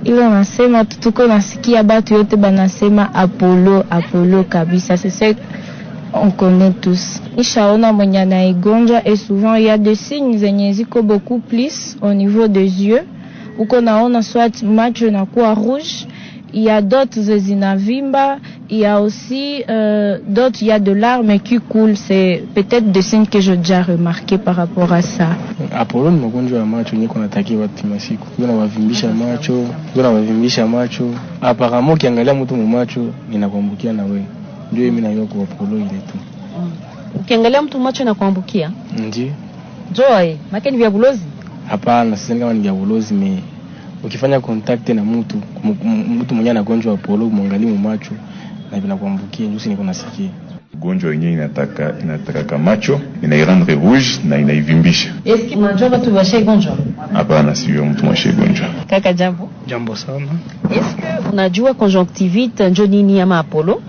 Ile nasema tuko nasikia batu yote banasema Apollo Apollo kabisa, c'est ça on connaît tous. Nishaona mwenye anaigonjwa et souvent il y a des signes zenye ziko beaucoup plus au niveau des yeux. Uko naona soit macho inakuwa rouge, il y a d'autres zinavimba, il y a aussi d'autres, il y a de larmes qui coulent. C'est peut-être des signes que j'ai déjà remarqué par rapport à ça. Apollo ni magonjwa ya macho niko natakiwa kila siku. Unawavimbisha macho. Apparemment ukiangalia mtu mu macho inakuambukia na wewe. Ndio mimi nayo kwa Apollo ile tu. Ukiangalia mtu macho inakuambukia? Ndio. Joy, makeni vya bulozi? Hapana, sisi kama ni vya bulozi mimi. Ukifanya contact na mtu mwenye anagonjwa Apollo muangalie mu macho na vinakuambukia, ndio niko nasikia. Ugonjwa yenyewe inataka macho, inairendre rouge na inaivimbisha. Eski unajua watu washagonjwa? Hapana, sio mtu washagonjwa. Kaka jambo. Jambo sana. Eski unajua conjonctivite ndio nini ama Apollo?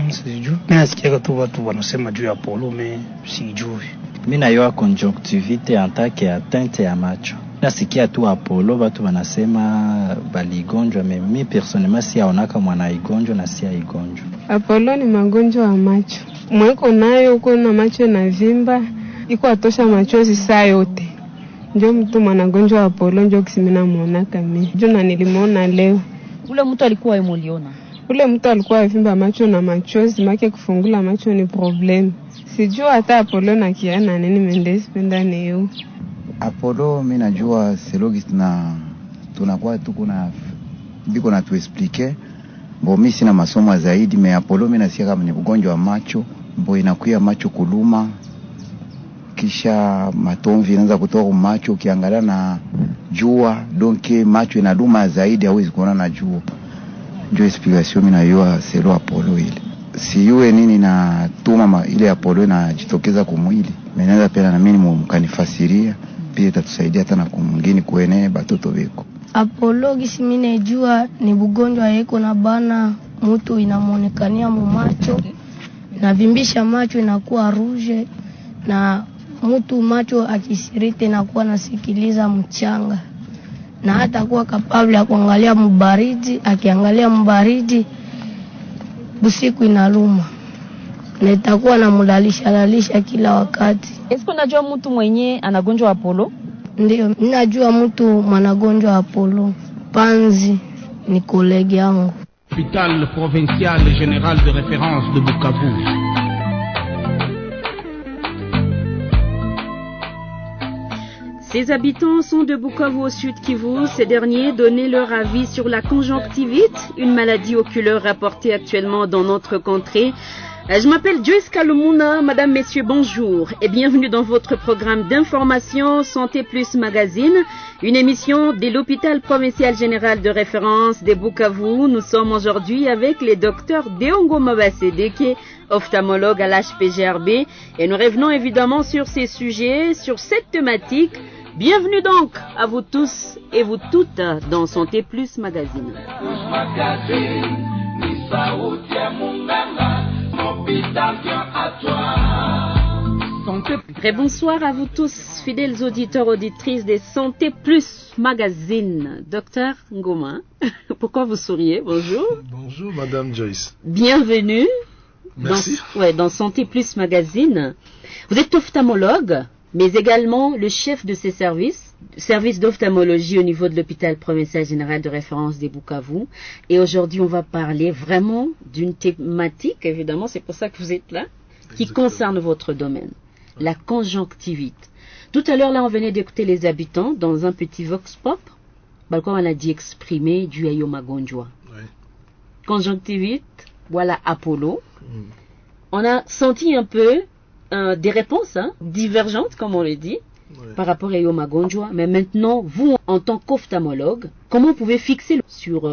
Sijui. Mimi nasikia tu watu wanasema juu ya Apollo, mimi sijui. Mimi najua conjonctivite antake atteinte ya macho. Nasikia tu Apollo watu wanasema baligonjwa, mimi personnellement si aonaka mwana igonjwa na si aigonjwa. Apollo ni magonjwa ya macho. Mweko nayo uko na macho na vimba, iko atosha machozi saa yote. Ndio mtu mwanagonjwa wa Apollo ndio kisimina muonaka mimi. Jona nilimuona leo. Ule mtu alikuwa emuliona. Ule mtu alikuwa vimba macho na machozi, make kufungula macho ni problem. Sijua hata Apollo na kiana nini Mendes penda neo. Apollo mimi najua selogist na tunakuwa tuko na biko na tuexplique. Bo mimi sina masomo zaidi, me Apollo mimi nasikia kama ni ugonjwa wa macho, bo inakuya macho kuluma, kisha matomvi inaanza kutoka macho ukiangalia na jua, donc macho inaluma zaidi, hauwezi kuona na jua. Ndio explication mimi najua selo Apollo ile. Siyue nini na tuma ile Apollo inajitokeza kwa mwili. Mimi pia na mimi mkanifasiria, pia itatusaidia hata na kumwingine kuenea batoto beko. Apollo gisi mimi najua ni bugonjwa yeko na bana mtu inamonekania mu macho na vimbisha macho inakuwa rouge na mtu macho akisirite na kuwa nasikiliza mchanga na hata kuwa capable ya kuangalia mbaridi, akiangalia mbaridi busiku inaluma na itakuwa na mlalisha kila wakati. Esko unajua mtu mwenye anagonjwa Apollo? Ndio, ninajua mtu mwanagonjwa Apollo. Panzi ni kolegi yangu. Hôpital provincial général de référence de Bukavu. Ces habitants sont de Bukavu au sud Kivu. Ces derniers donnaient leur avis sur la conjonctivite, une maladie oculaire rapportée actuellement dans notre contrée. Je m'appelle Joyce Kalumuna. Madame, messieurs, bonjour et bienvenue dans votre programme d'information Santé Plus Magazine, une émission de l'hôpital provincial général de référence de Bukavu. Nous sommes aujourd'hui avec les docteurs Deongo Mabasedeke, ophtalmologue à l'HPGRB, et nous revenons évidemment sur ces sujets, sur cette thématique. Bienvenue donc à vous tous et vous toutes dans Santé Plus Magazine. Très bonsoir à vous tous, fidèles auditeurs, auditrices de Santé Plus Magazine. Docteur Ngoma, pourquoi vous souriez? Bonjour. Bonjour, Madame Joyce. Bienvenue. Merci. Dans Santé Plus Magazine. Vous êtes ophtalmologue, mais également le chef de ces service d'ophtalmologie au niveau de l'hôpital provincial général de référence des Bukavu. Et aujourd'hui, on va parler vraiment d'une thématique, évidemment, c'est pour ça que vous êtes là, qui concerne votre domaine, la conjonctivite. Tout à l'heure, là, on venait d'écouter les habitants dans un petit vox pop, comme on a dit exprimer du Ayomagonjwa. Oui. Conjonctivite, voilà Apollo. On a senti un peu des réponses divergentes, comme on le dit, par rapport à Ayomagonjwa. Mais maintenant, vous, en tant qu'ophtalmologue, comment vous pouvez fixer sur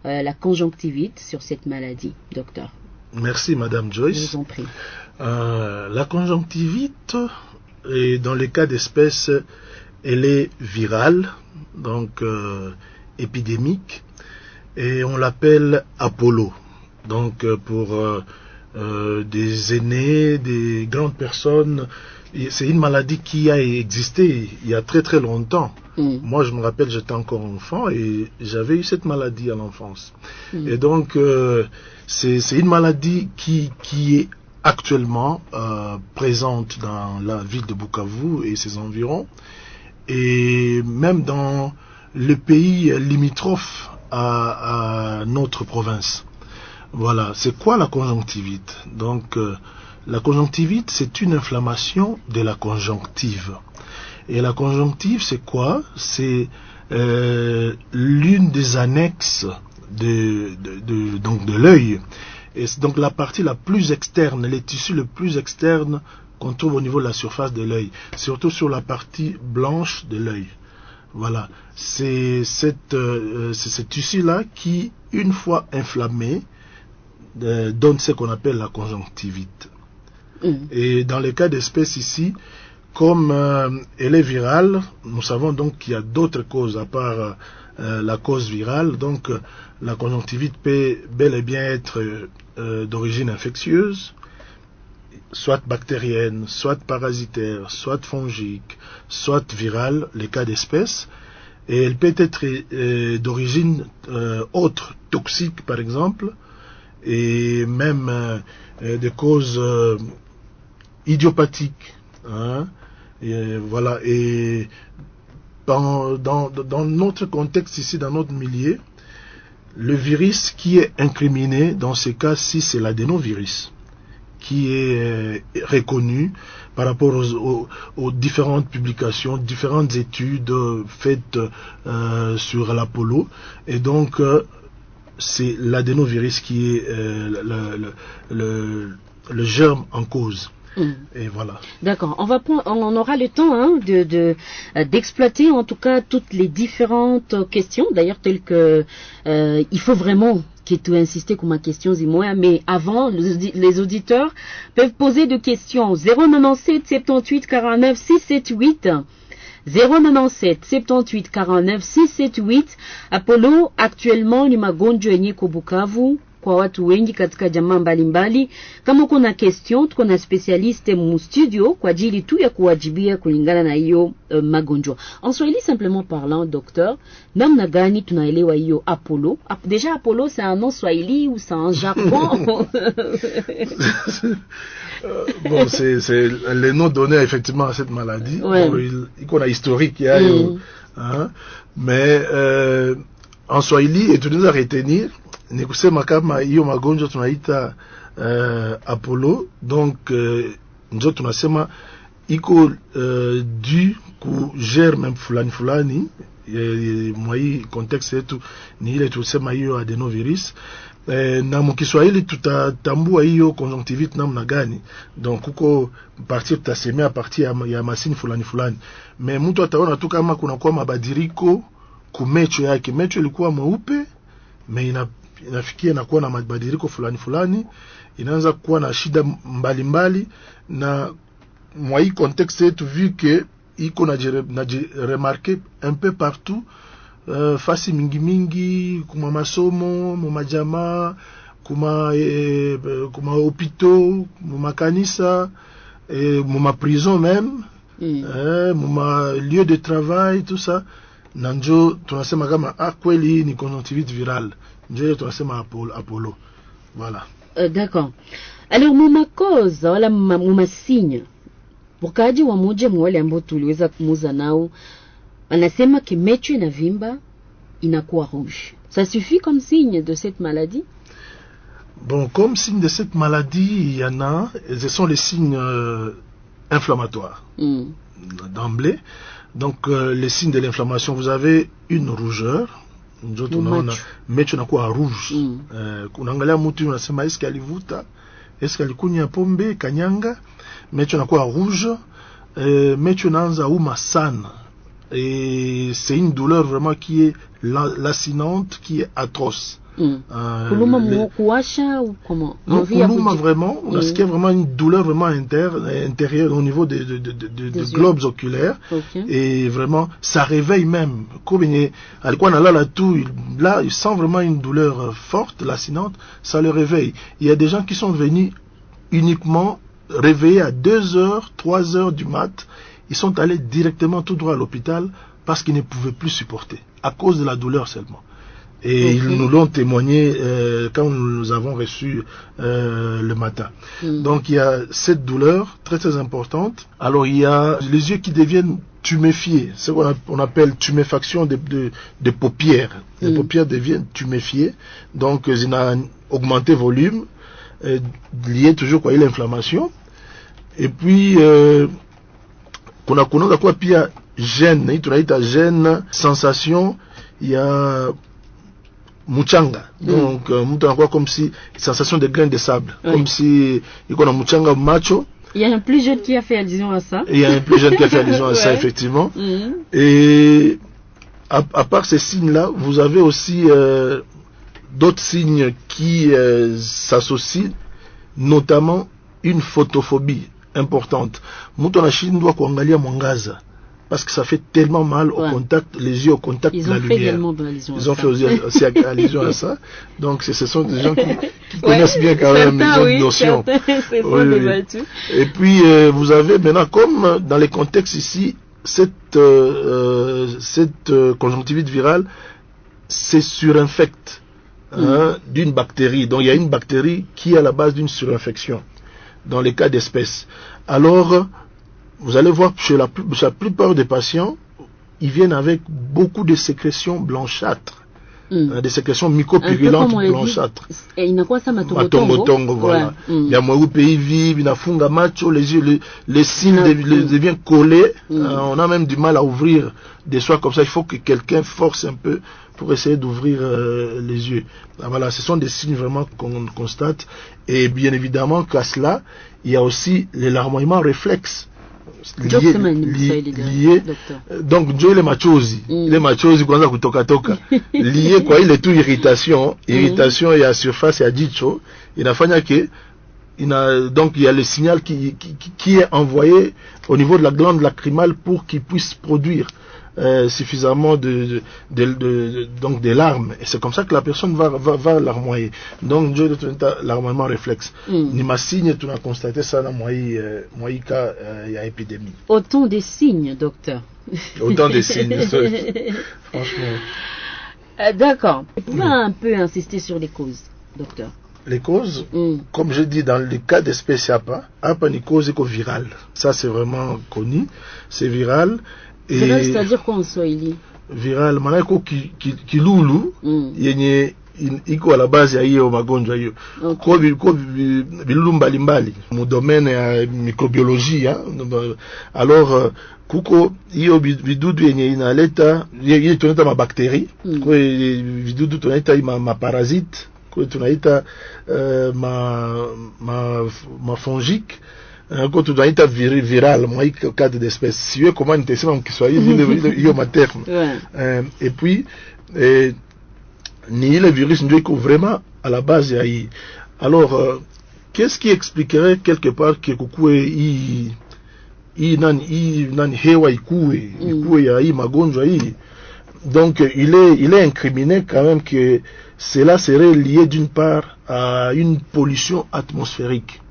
la conjonctivite, sur cette maladie, docteur? Merci, Madame Joyce. Je vous en prie. La conjonctivite, dans les cas d'espèce, elle est virale, donc épidémique, et on l'appelle Apollo. Donc, pour des aînés, des grandes personnes. C'est une maladie qui a existé il y a très très longtemps. Moi, je me rappelle, j'étais encore enfant et j'avais eu cette maladie à l'enfance. Et donc, c'est une maladie qui est actuellement présente dans la ville de Bukavu et ses environs, et même dans le pays limitrophe à notre province. Voilà, c'est quoi la conjonctivite? Donc, la conjonctivite, c'est une inflammation de la conjonctive. Et la conjonctive, c'est quoi? C'est l'une des annexes de l'œil. Et c'est donc la partie la plus externe, les tissus les plus externes qu'on trouve au niveau de la surface de l'œil, surtout sur la partie blanche de l'œil. Voilà, c'est ce tissu-là qui, une fois inflammé, donne ce qu'on appelle la conjonctivite. Et dans le cas d'espèce ici, comme elle est virale, nous savons donc qu'il y a d'autres causes à part la cause virale. Donc la conjonctivite peut bel et bien être d'origine infectieuse, soit bactérienne, soit parasitaire, soit fongique, soit virale, les cas d'espèce. Et elle peut être d'origine autre, toxique par exemple, et même de causes idiopathiques. Hein. Et voilà. Et dans notre contexte ici, dans notre milieu, le virus qui est incriminé dans ces cas-ci, c'est l'adénovirus, qui est reconnu par rapport aux différentes publications, différentes études faites sur l'Apollo. Et donc, c'est l'adénovirus qui est le germe en cause. Et voilà. D'accord. On aura le temps d'exploiter en tout cas toutes les différentes questions, d'ailleurs telles que il faut vraiment que tu insistes comme ma question, Zimoya, mais avant, les auditeurs peuvent poser des questions. 097 78 49 678 097 78 49 678. Apollo actuellement ni magonjwa yenye Bukavu kwa watu wengi katika jamaa mbalimbali. Kama uko na question, tuko na specialiste mu studio kwa ajili tu ya kuwajibia kulingana na hiyo magonjwa. En Swahili simplement parlant, docteur, namna gani tunaelewa hiyo Apollo? Déjà Apollo c'est un nom swahili ou c'est un jargon? Bon, c'est le nom donné effectivement à cette maladie. Ouais. Bon, il a historique, hein, mais en Swahili, et tu nous as retenir, ni kusema kama hiyo magonjwa tunaita Apollo, donc ndio tunasema iko dû ku germe fulani mwa hii context yetu ni ile tusema hiyo adenovirus. Na mkiswahili tutatambua hiyo conjonctivite namna gani? Donc huko partir tutasemea a partir ya masini fulani, mais mtu ataona tu kama kuna kwa mabadiliko kumecho yake. Mecho ilikuwa mweupe, mais inafikia na kuwa na mabadiliko fulani, inaanza kuwa na shida mbalimbali. Na mwa hii contexte yetu, vu que iko na remarqué un peu partout, fasi mingi kuma masomo, kuma jamaa, kuma hôpitaux, kuma kanisa, kuma prison même, kuma lieu de travail, tout ça. Nanjo tunasema kama kweli ni conjonctivite virale. Ndio tunasema Apollo. Voilà. D'accord. Alors muma cause wala muma signe. Wakaji wa moja mwale ambao tuliweza kumuza nao anasema que mecho inavimba inakuwa rouge. Ça suffit comme signe de cette maladie? Bon, comme signe de cette maladie, il y en a, ce sont les signes inflammatoires. D'emblée. Donc les signes de l'inflammation, vous avez une rougeur. Ndio tunaona mecho inakuwa rouge. Unaangalia mtu unasema est-ce alivuta, est-ce alikunya pombe kanyanga, mecho inakuwa rouge, mecho inaanza uma sana. Et c'est une douleur vraiment qui est lancinante, qui est atroce. Kuluma kuwasha ou comment? Non, kuluma vraiment, on a ce qui est vraiment une douleur vraiment intérieure au niveau des globes oculaires. Okay. Et vraiment, ça réveille même. Comme il sent vraiment une douleur forte, lancinante, ça le réveille. Il y a des gens qui sont venus uniquement réveillés à 2h, 3h du mat. Ils sont allés directement tout droit à l'hôpital parce qu'ils ne pouvaient plus supporter, à cause de la douleur seulement. Et ils nous l'ont témoigné quand nous avons reçu le matin. Donc il y a cette douleur très très importante. Alors il y a les yeux qui deviennent tuméfiés, ce qu'on appelle tuméfaction des paupières. Les paupières deviennent tuméfiées, donc ils ont augmenté volume, lié toujours à l'inflammation. Et puis kuna kwa pia gêne, tunaita gêne sensation, il y a muchanga, donc mtu anakuwa comme si sensation de grain de sable, comme si il y a muchanga macho. Il y a un plus jeune qui a fait allusion à ça. Il y a un plus jeune qui a fait allusion à ça, effectivement. Et à part ces signes-là, vous avez aussi d'autres signes qui s'associent, notamment une photophobie importante. Mtu anashindwa kuangalia mwangaza parce que ça fait tellement mal au contact, les yeux au contact de la lumière. Ils ont fait aussi allusion à ça. Donc ce sont des gens qui connaissent bien quand même les notions. Et puis vous avez maintenant, comme dans les contextes ici, cette conjonctivite virale se surinfecte d'une bactérie. Donc il y a une bactérie qui est à la base d'une surinfection dans les cas d'espèces. Alors vous allez voir chez la plupart des patients, ils viennent avec beaucoup de sécrétions blanchâtres, des sécrétions mycopurulentes blanchâtres. Et il n'a quoi ça, matongo, voilà. Il y a moins pays vivre, il a funga macho, les yeux, les cils deviennent collés. On a même du mal à ouvrir des soirs comme ça. Il faut que quelqu'un force un peu pour essayer d'ouvrir les yeux. Voilà, ce sont des signes vraiment qu'on constate. Et bien évidemment qu'à cela, il y a aussi les larmoiements réflexes. Lié, donc Joe les machozi kwanza kutoka toka lié kwa ile tu irritation ya surface ya jicho inafanya que donc il y a le signal qui est envoyé au niveau de la glande lacrymale pour qu'il puisse produire suffisamment donc des larmes, et c'est comme ça que la personne va larmoyer. Donc larmoiement réflexe ni ma signe tu as constaté ça dans moi cas il y a épidémie. Autant des signes, docteur. Autant des signes. Franchement. D'accord. Vous pouvez un peu insister sur les causes, docteur. Les causes, comme je dis, dans le cas d'espèce APA ni cause virale. Ça c'est vraiment connu, c'est viral. Viral, c'est-à-dire quoi en Swahili? Viral, maana iko kilulu yenye iko à la base ya hiyo magonjwa hiyo. Kwa bilulu mbalimbali mu domaine ya microbiologie. Alors kuko hiyo vidudu yenye inaleta yenye tunaita mabakteri, kwa vidudu tunaita maparasite, kwa tunaita mafongique. Quand tu dois être viral, moi, cas d'espèce, si vous comment tu sais en Kiswahili, il y a ma terme. Et puis, ni le virus ne est vraiment à la base. Alors, qu'est-ce qui expliquerait quelque part que coucou nan hewa ikue ya hii magonjwa hii? Donc, il est incriminé quand même que cela serait lié d'une part à une pollution atmosphérique.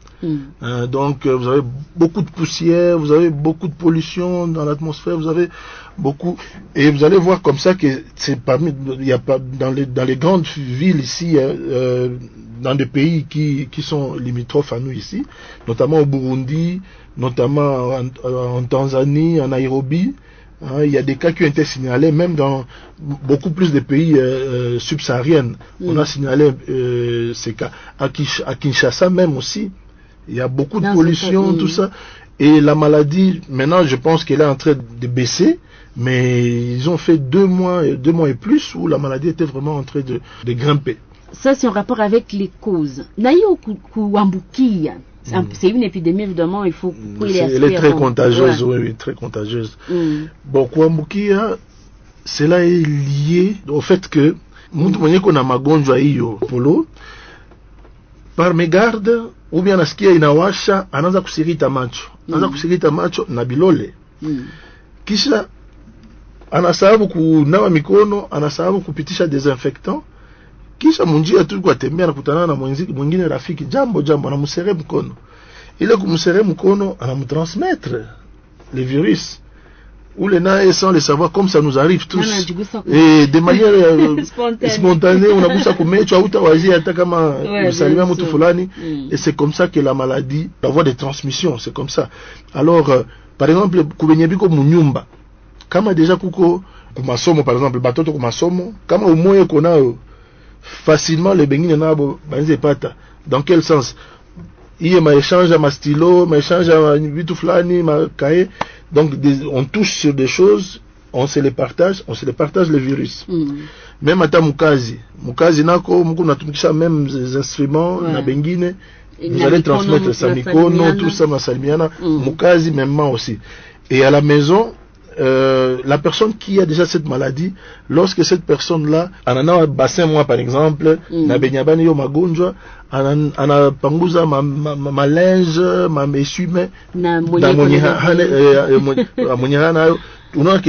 Donc vous avez beaucoup de poussière, vous avez beaucoup de pollution dans l'atmosphère, vous avez beaucoup, et vous allez voir comme ça que c'est parmi, il y a pas dans les grandes villes ici, dans des pays qui sont limitrophes à nous ici, notamment au Burundi, notamment en Tanzanie, en Nairobi. Il y a des cas qui ont été signalés même dans beaucoup plus de pays subsahariens. On a signalé ces cas à Kinshasa même aussi. Il y a beaucoup de pollution, tout ça. Et la maladie, maintenant, je pense qu'elle est en train de baisser. Mais ils ont fait 2 mois et plus où la maladie était vraiment en train de grimper. Ça, c'est en rapport avec les causes. Nayo kuambukia. C'est une épidémie, évidemment, il faut... Elle est très contagieuse, oui, très contagieuse. Bon, kuambukia, cela est lié au fait que, mtu mwenye kuna magonjwa hiyo, polo, par mégarde, ou bien nasikia inawasha, anaanza kusirita macho na bilole. Kisha anasahau kunawa mikono, anasahau kupitisha desinfectant. Kisha munjia tu kwa tembea na kutana na mwingine rafiki, jambo anamusere mkono. ile kumsere mkono anamtransmettre le virus ule naye sans le savoir, comme ça nous arrive tous et de manière spontanée unagusa kumecho hautawazia hata kama usalimia mtu fulani et c'est comme ça que la maladie, la voie de transmission, c'est comme ça. Alors par exemple kubenye biko munyumba kama deja kuko kumasomo, par exemple batoto kumasomo kama umoye konao facilement le bengine nabo banze pata. Dans quel sens? Il m'a échangé ma stylo, m'a échangé vitu fulani, ma cahier. Donc on touche sur des choses, on se les partage le virus. Même ata mukazi nako muko natumikisha même les instruments na bengine, vous allez transmettre ça mikono tout ça masalimiana mukazi même aussi. Et à la maison la personne qui a déjà cette maladie, lorsque cette personne-là anana un bassin, moi par exemple, na benyabani yo magonjwa, ana panguza ma linge, ma essuie-mains, na monyahana,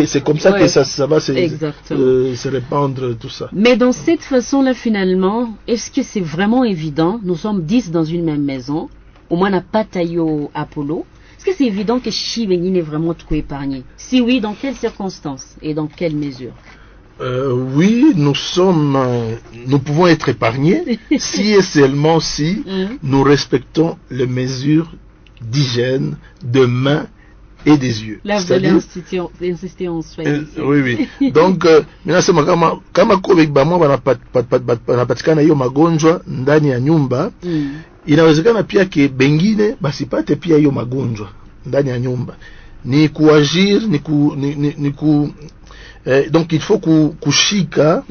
c'est comme ça que ça va se répandre tout ça. Mais dans cette façon-là, finalement, est-ce que c'est vraiment évident? Nous sommes 10 dans une même maison, au moins n'a pas taillé Apollo. Est-ce que c'est évident que Chibengine est vraiment tout épargné? Si oui, dans quelles circonstances et dans quelle mesure? Oui, nous pouvons être épargnés si et seulement si nous respectons les mesures d'hygiène, de mains et des yeux. Là, vous allez insister en soi. Oui. Donc, maintenant, kama COVID wanapatikana hiyo magonjwa ndani ya nyumba, inawezekana pia ke bengine basipate pia hiyo magonjwa ndani ya nyumba. Ni kuagir, donc il faut kushika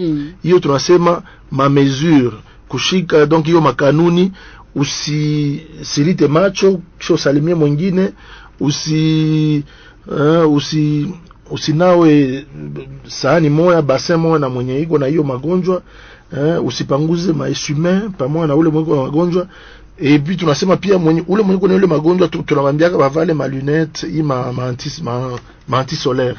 hiyo tunasema ma mesure, kushika donc hiyo makanuni, usilite macho kisha usalimie mwingine, usinawe sahani moja bassin moja na mwenye iko na hiyo magonjwa, usipanguze maessuie-mains pamoja na ule mwenye magonjwa. Et puis tunasema pia ule mwenye kuna ule magonjwa tunamwambia bavale ma lunette ma anti solaire.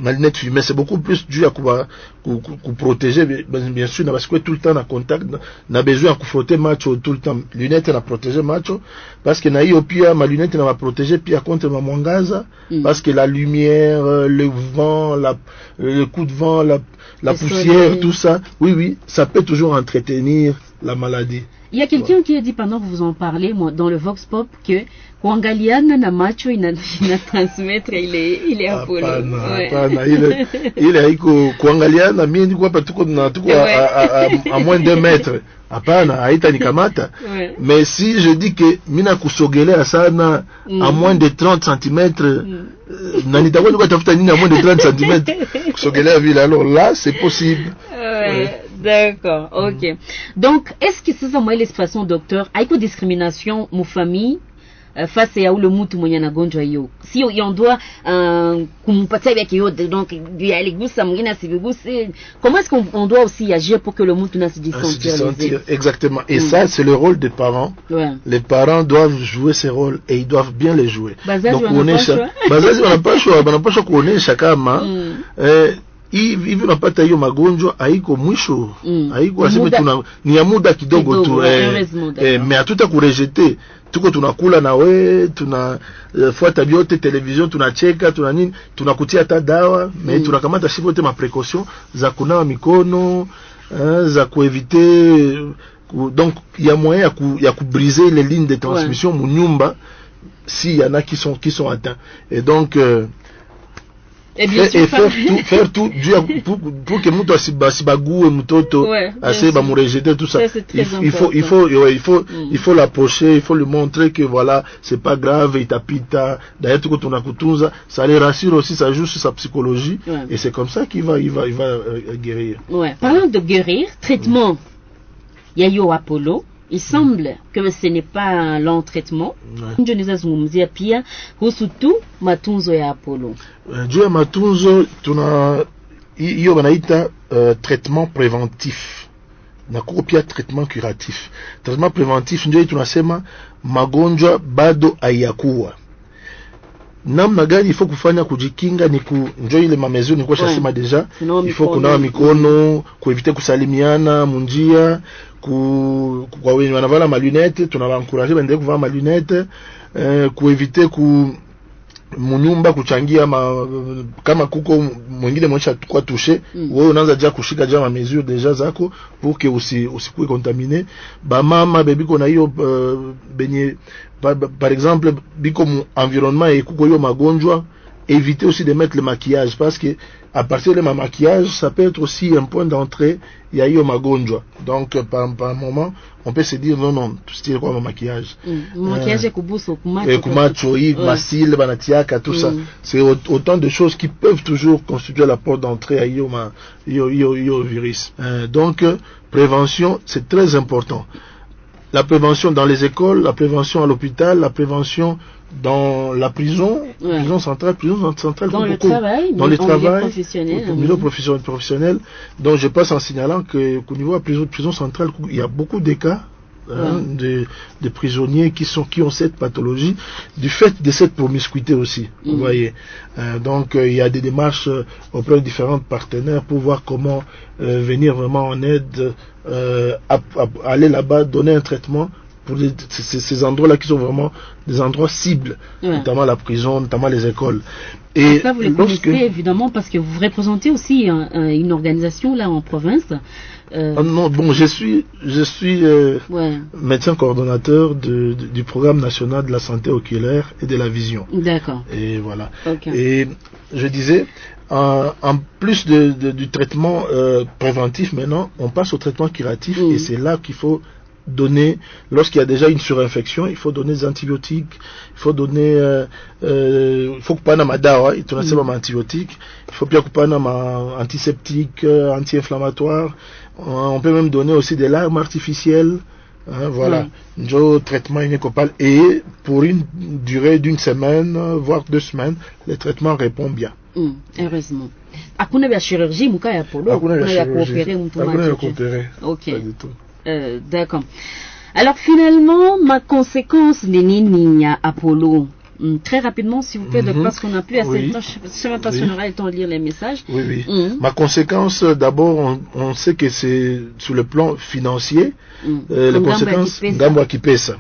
Ma lunette fumée, c'est beaucoup plus dû à protéger bien sûr parce que tout le temps en contact n'a besoin de frotter macho tout le temps. Lunette na protéger macho parce que na hiyo pia ma lunette na va protéger pia contre ma mwangaza parce que la lumière, le vent, le coup de vent, la poussière, tout ça, oui, ça peut toujours entretenir la maladie. Il y a quelqu'un qui a dit pendant que vous en parlez, moi, dans le Vox Pop, que kuangaliana na macho ina transmettre ile Apollo. Hapana, ile haiko kuangaliana, mimi niko hapa tuko à moins de 2 mètres. Hapana, haita nikamata. Mais si je dis que mina kusogelea sana à moins de 30 cm, na nitakuwa niko tafuta nini à moins de 30 cm kusogelea vile, alors là c'est possible. D'accord, ok. Donc, est-ce que c'est ça, moi, l'espace, docteur, haiko discrimination, mon famille, face à où le moutou mwenye na gonjwa yo? Si on doit kumpatia avec yo, donc lui aller gusa mwingine asibiguse, comment est-ce qu'on doit aussi agir pour que le moutou na se sentir? Exactement. Et ça, c'est le rôle des parents. Les parents doivent jouer ces rôles et ils doivent bien les jouer. Donc bazazi wanapaswa kuonesha kama hivi unapata hiyo magonjwa haiko mwisho, haiko aseme ni ya muda kidogo tu, mais hatuta kurejete, tuko tunakula na we, tunafuata biote television, tunacheka, tuna nini, tunakutia hata dawa, mais tunakamata shipote ma précaution za kunawa mikono, za kueviter, donc il y a moyen ya briser les lignes de transmission munyumba si y en a qui sont atteints. Et donc faire tout pour que mtu asibague mtoto assez ba murejete tout ça. Il faut l'approcher, il faut lui montrer que voilà, c'est pas grave, itapita d'ailleurs tuko tunakutunza, ça les rassure aussi, ça joue sur sa psychologie et c'est comme ça qu'il va guérir. Parlant de guérir, traitement yayo Apollo, il semble que ce n'est pas un long traitement. Ndio nizazungumzia pia kuhusu tu matunzo ya Apollo. Juu ya matunzo tuna hiyo wanaita traitement préventif. Na kuko pia traitement curatif. Traitement préventif ndio tunasema magonjwa bado hayakuwa. namna gani ifo kufanya kujikinga ni njoo ile mamezo ni kwa shasema deja ifo kunawa mikono, kuevite kusalimiana munjia, kwa wenye wanavala malunette tunawaencourager baendelee kuvaa malunette, kuevite munyumba kuchangia kama kuko mwingine mwisha kwa toucher wewe unaanza ja kushika jama mesure deja zako pour que usikue contaminé. Ba mama bebiko na hiyo benye par exemple biko mu environnement et kuko hiyo magonjwa, éviter aussi de mettre le maquillage parce que à partir de ma maquillage ça peut être aussi un point d'entrée il y a eu magonjwa. Donc par moment on peut se dire non c'est quoi mon maquillage, maquillage kubuso kumacho masil banatiaka tout ça, c'est autant de choses qui peuvent toujours constituer la porte d'entrée à yo virus. Donc prévention c'est très important, la prévention dans les écoles, la prévention à l'hôpital, la prévention dans la prison, prison centrale dans le travail, dans le travail, au milieu professionnel. Donc je passe en signalant qu'au niveau de la prison centrale, il y a beaucoup de cas de prisonniers qui ont cette pathologie du fait de cette promiscuité aussi. Vous voyez. Donc il y a des démarches auprès de différents partenaires pour voir comment venir vraiment en aide, aller là-bas, donner un traitement pour ces endroits-là qui sont vraiment des endroits cibles, notamment la prison, notamment les écoles. Et ça, vous les connaissez évidemment parce que vous représentez aussi une organisation là en province. Non, bon, je suis médecin coordonnateur du programme national de la santé oculaire et de la vision. D'accord. Et voilà. Okay. Et je disais, en plus du traitement préventif, maintenant, on passe au traitement curatif et c'est là qu'il faut donner, lorsqu'il y a déjà une surinfection, il faut donner des antibiotiques, il faut donner, il faut que pas madawa, il faut pas antibiotiques, il faut bien que pas antiseptique, anti-inflammatoire, on peut même donner aussi des larmes artificielles, voilà, un traitement inécopal et pour une durée d'une semaine, voire 2 semaines, le traitement répond bien. Heureusement. Hakuna ya chirurgie muka ya polo, hakuna ya coopérer mtu coopérer. OK. D'accord. Alors finalement, ma conséquence n'est ni Apollo. Très rapidement, s'il vous plaît, parce qu'on n'a plus assez de temps. Je ne sais même pas si on aura le temps de lire les messages. Oui. Ma conséquence, d'abord, on sait que c'est sur le plan financier. Les conséquences, Ngambwa Kipesa.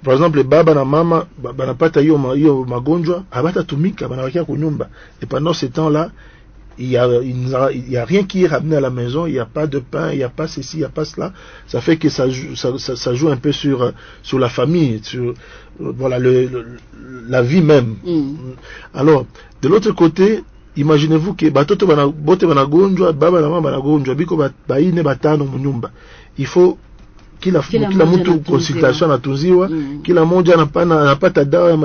Par exemple, baba na mama, banapata hiyo magonjwa, habata tumika, banawakia kunyumba. Et pendant ce temps-là, il y a rien qui est ramené à la maison, il n'y a pas de pain, il n'y a pas ceci, il n'y a pas cela. Ça fait que ça joue un peu sur la famille, sur voilà la vie même. Alors, de l'autre côté, imaginez-vous que batoto bote banagonjwa, baba na mama banagonjwa, biko baine batano munyumba. Il faut kila mtu consultation anatunziwa, kila moja anapata dawa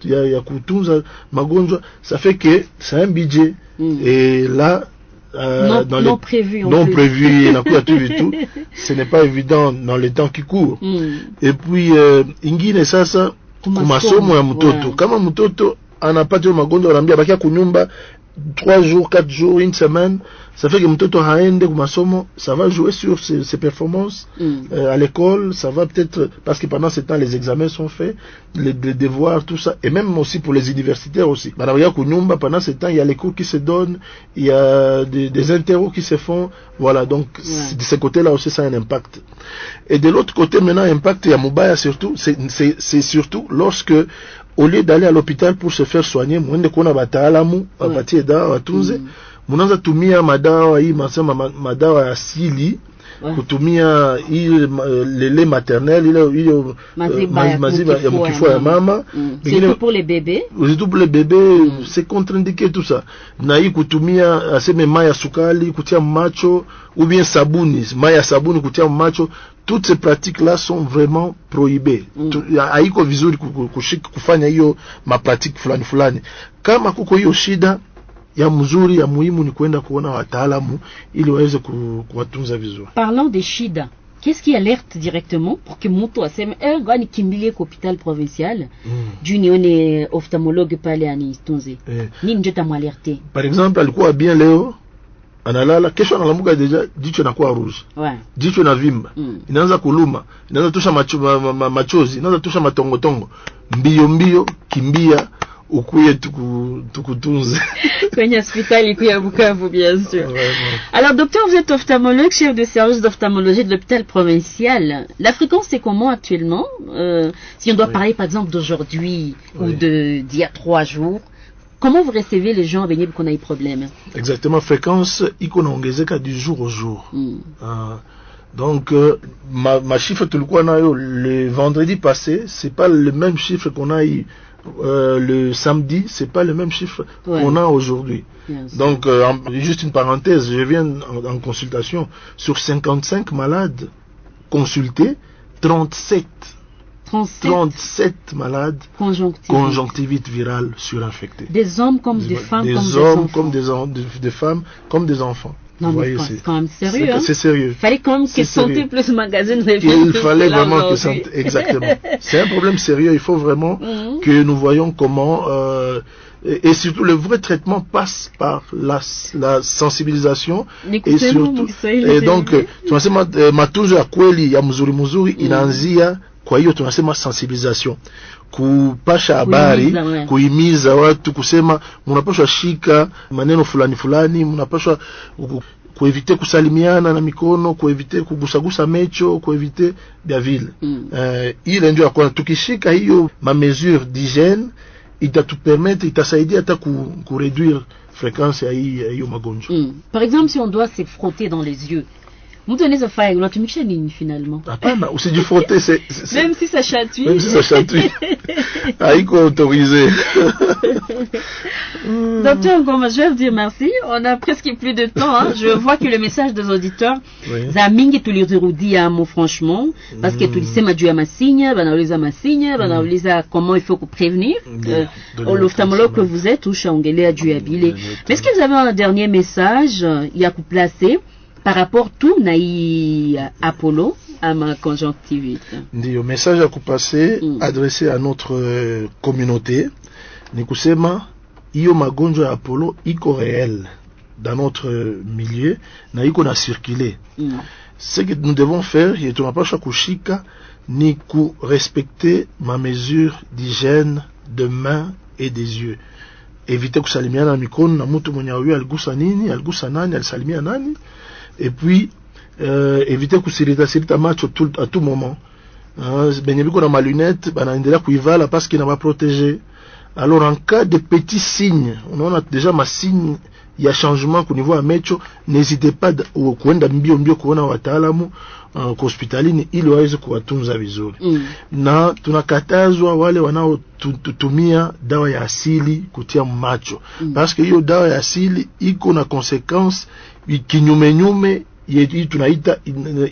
ya kutunza magonjwa. Ça fait que c'est un budget et là non prévu, il n'a pas tout du tout. Ce n'est pas évident dans les temps qui courent. Et puis ingine sasa kumasomo ya mtoto, kama mtoto anapata magonjwa anambia bakia kunyumba 3 jours, 4 jours, une semaine, ça fait que mtoto haende kumasomo, ça va jouer sur ses performances à l'école, ça va peut-être, parce que pendant ce temps les examens sont faits, les devoirs, tout ça, et même aussi pour les universitaires aussi. Pendant ce temps, il y a les cours qui se donnent, il y a des interros qui se font, voilà, donc de ce côté-là aussi ça a un impact. Et de l'autre côté, maintenant, impact ya mubaya surtout, c'est surtout lorsque au lieu d'aller à l'hôpital pour se faire soigner, mwende kuona bataalamu wapatie dawa watunze, munaanza tumia madawa hii madawa asili, kutumia lele maternel ile maziba ya mkifua ya mama, surtout pour les bébés, c'est contre-indiqué tout ça. Na hii kutumia aseme maya sukali kutia macho ou bien sabuni, maya sabuni kutia macho, toutes ces pratiques-là sont vraiment prohibées. Haiko vizuri kufanya hiyo mapratique fulani. Kama kuko hiyo shida ya mzuri ya muhimu ni kwenda kuona wataalamu ili waweze kuwatunza vizuri. Parlant des shida, qu'est-ce qui alerte directement pour que mtu aseme ngani kimbilie kwa hospital provincial juu nione ophtalmologue pale anitunze? Nini ndio tamualerte? Par exemple, alikuwa bien leo analala, kesho analamuka deja jicho inakuwa rouge. Jicho na vimba. Inaanza kuluma, inaanza tosha machozi, inaanza tosha matongotongo. Mbio kimbia ukuye tukutunze kwenye hospitali kuu ya Bukavu, bien sûr. Alors, docteur, vous êtes ophtalmologue, chef de service d'ophtalmologie de l'hôpital provincial. La fréquence, c'est comment actuellement? Si on doit parler, par exemple, d'aujourd'hui ou d'il y a 3 jours, comment vous recevez les gens à venir qu'on a des problèmes? Exactement, fréquence, iko naongezeka du jour au jour. Donc, ma chiffre, le vendredi passé, c'est pas le même chiffre qu'on a eu le samedi, c'est pas le même chiffre qu'on a aujourd'hui. Donc, juste une parenthèse, je viens en consultation, sur 55 malades consultés, 37 malades conjonctivite virale surinfectés. Des hommes comme des femmes, des hommes comme des femmes comme des enfants. Non, mais c'est quand même sérieux. C'est sérieux. Il fallait quand même que Santé Plus Magazine il fallait vraiment que Santé... Exactement. C'est un problème sérieux. Il faut vraiment que nous voyons comment... et surtout, le vrai traitement passe par la sensibilisation. Et surtout... Et donc, tunasema matunzo ya kweli ya mzuri inaanzia kwa hiyo tunasema sensibilisation. Kupasha habari, kuhimiza watu, kusema mnapaswa shika maneno fulani, mnapaswa kuevite kusalimiana na mikono, kuevite kugusagusa mecho, kuevite vya vile. Ile ndio kwa tukishika hiyo ma mesure d'hygiène itatupermettre, itasaidia hata kureduire fréquence ya hiyo magonjwa. Par exemple, si on doit se frotter dans les yeux, mtu anaweza fanya unatumikisha nini finalement? Hapana, usijifrotter, même si ça chatouille. Même si ça chatouille. Haiko autorisé. Docteur Ngoma, je vais vous dire merci. On a presque plus de temps. Je vois que le message des auditeurs, zamingi tulirudia mo franchement, parce que tulisema juu ya masinya, banauliza masinya, banauliza comment il faut prévenir. L'ophtalmologue que vous êtes, ushaongelea juu ya bile. Mais est-ce que vous avez un dernier message ya kuplacer par rapport tout na Apollo à ma conjonctivite? Ndio message à kupase adressé à notre communauté ni kusema hiyo magonjwa ya Apollo iko réel dans notre milieu na iko na circuler. Ce que nous devons faire, et tunapaswa kushika ni ku respecter ma mesure d'hygiène de mains et des yeux. Éviter kusalimiana mikono na mtu mwenye huyo aligusa nani, alisalimia nani. Et puis, éviter kusirita macho à tout moment. Benye biko na ma lunette, banaendelea kuivala parce qu'il n'a pas protégé. Alors, en cas de petits signes, on a déjà ma signe, il y a changement au niveau à macho, n'hésitez pas kuenda mbio kuona wataalamu hospitalini ili waweze kuwatunza vizuri. Na tunakatazwa wale wanaotumia dawa ya asili kutia macho, parce que hiyo dawa ya asili iko na consequence kinyume tunaita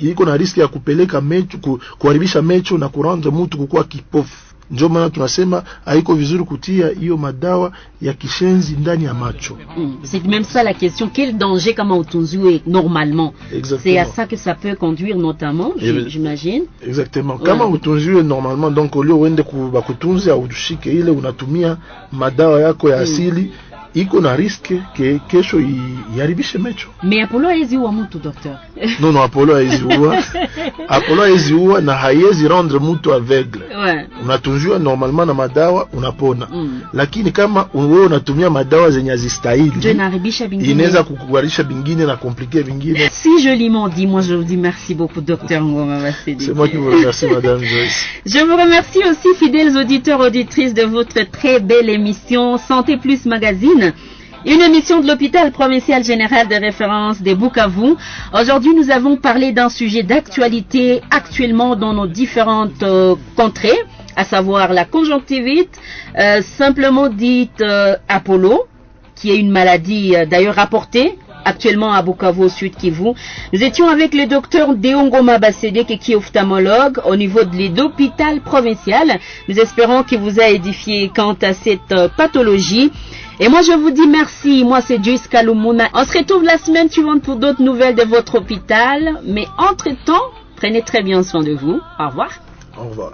iko na riski ya kupeleka mecho, kuharibisha mecho na kuranda mtu kukuwa kipofu. Ndio maana tunasema haiko vizuri kutia hiyo madawa ya kishenzi ndani ya macho. C'est même ça la question, quel danger kama utunziwe normalement? C'est à ça que ça peut conduire notamment, j'imagine. Exactement. Kama utunziwe normalement, donc ulio uende kutunza au ushike ile unatumia madawa yako ya asili, iko na riske ke kesho iharibishe mecho. Mais Apollo haizi uwa mtu, docteur? Non, Apollo haizi uwa. Apollo haizi uwa na haiezi rendre mtu aveugle. Unatunziwa normalement na madawa unapona. Lakini kama wewe unatumia madawa zenye hazistahili, inaweza kukuharisha bingine na compliquer bingine. Si joliment dit, moi je vous dis merci beaucoup, docteur Ngoma Bassédé. C'est moi qui vous remercie, madame Joyce. Je vous remercie aussi, fidèles auditeurs, auditrices, de votre très belle émission Santé Plus Magazine. Une émission de l'hôpital provincial général de référence de Bukavu. Aujourd'hui, nous avons parlé d'un sujet d'actualité actuellement dans nos différentes contrées, à savoir la conjonctivite, simplement dite Apollo, qui est une maladie d'ailleurs rapportée actuellement à Bukavu, au Sud Kivu. Nous étions avec le docteur Ngoma Bassédé, qui est ophtalmologue au niveau de l'hôpital provincial. Nous espérons qu'il vous a édifié quant à cette pathologie. Et moi, je vous dis merci. Moi, c'est Joyce Kalumuna. On se retrouve la semaine suivante pour d'autres nouvelles de votre hôpital. Mais entre-temps, prenez très bien soin de vous. Au revoir. Au revoir.